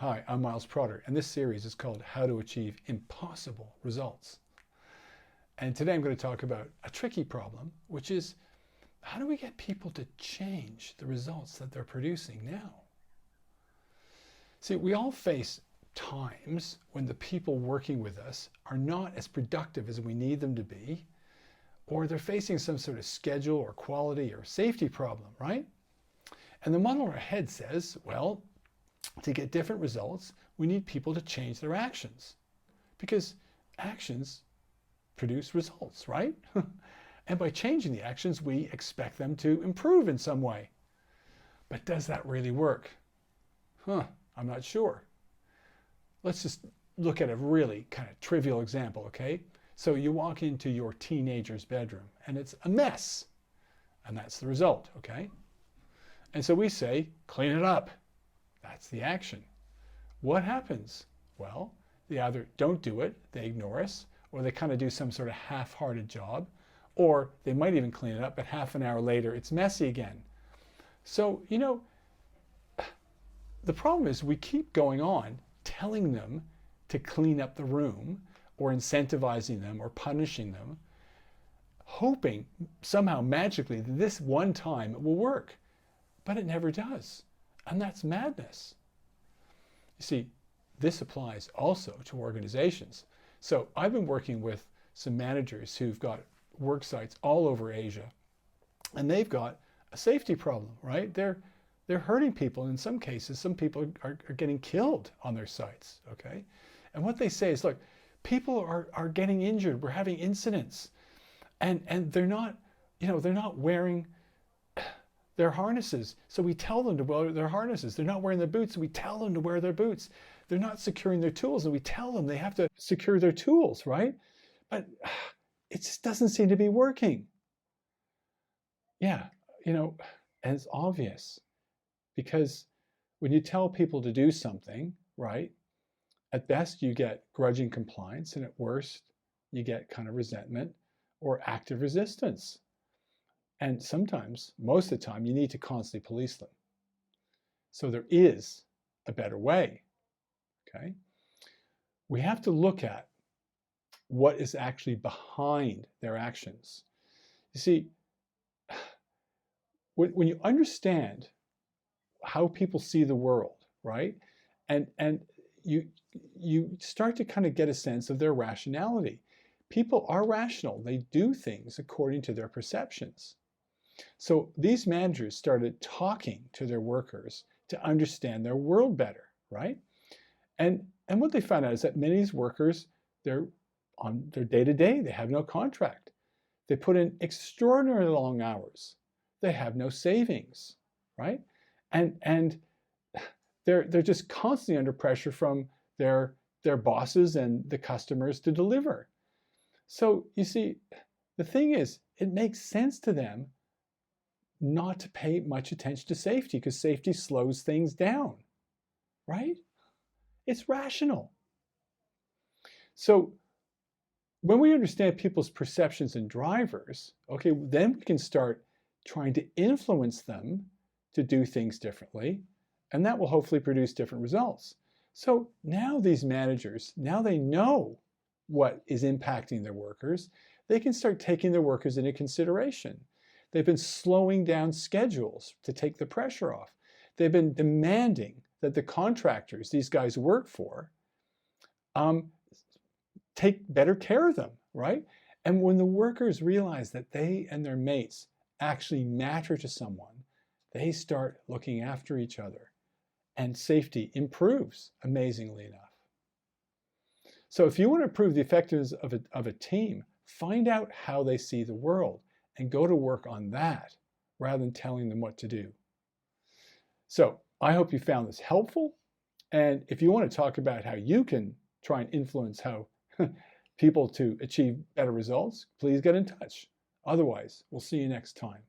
Hi, I'm Miles Protter, and this series is called How to Achieve Impossible Results. And today I'm going to talk about a tricky problem, which is how do we get people to change the results that they're producing now? See, we all face times when the people working with us are not as productive as we need them to be, or they're facing some sort of schedule or quality or safety problem, right? And the model in our head says, well, to get different results, we need people to change their actions because actions produce results, right? And by changing the actions, we expect them to improve in some way. But does that really work? I'm not sure. Let's just look at a really kind of trivial example, okay? So you walk into your teenager's bedroom and it's a mess, and that's the result, okay? And so we say, clean it up. That's the action. What happens? Well, they either don't do it, they ignore us, or they kind of do some sort of half-hearted job, or they might even clean it up, but half an hour later it's messy again. So, the problem is we keep going on telling them to clean up the room, or incentivizing them, or punishing them, hoping somehow magically that this one time it will work. But it never does. And that's madness. You see, this applies also to organizations. So I've been working with some managers who've got work sites all over Asia, and they've got a safety problem, right? They're hurting people. In some cases, some people are getting killed on their sites, okay? And what they say is, look, people are getting injured. We're having incidents. And they're not, they're not wearing their harnesses. So we tell them to wear their harnesses. They're not wearing their boots. So we tell them to wear their boots. They're not securing their tools. And we tell them they have to secure their tools, right? But it just doesn't seem to be working. Yeah, and it's obvious because when you tell people to do something, right, at best you get grudging compliance, and at worst you get kind of resentment or active resistance. And sometimes, most of the time, you need to constantly police them. So there is a better way, okay? We have to look at what is actually behind their actions. You see, when you understand how people see the world, right? And you start to kind of get a sense of their rationality. People are rational. They do things according to their perceptions. So these managers started talking to their workers to understand their world better, right? And what they found out is that many of these workers, they're on their day-to-day, they have no contract. They put in extraordinarily long hours. They have no savings, right? And they're just constantly under pressure from their bosses and the customers to deliver. So you see, the thing is, it makes sense to them not to pay much attention to safety because safety slows things down, right? It's rational. So when we understand people's perceptions and drivers, okay, then we can start trying to influence them to do things differently, and that will hopefully produce different results. So now these managers, now they know what is impacting their workers, they can start taking their workers into consideration. They've been slowing down schedules to take the pressure off. They've been demanding that the contractors these guys work for take better care of them, right? And when the workers realize that they and their mates actually matter to someone, they start looking after each other, and safety improves amazingly enough. So if you want to improve the effectiveness of a team, find out how they see the world and go to work on that rather than telling them what to do. So I hope you found this helpful. And if you want to talk about how you can try and influence how people to achieve better results, please get in touch. Otherwise, we'll see you next time.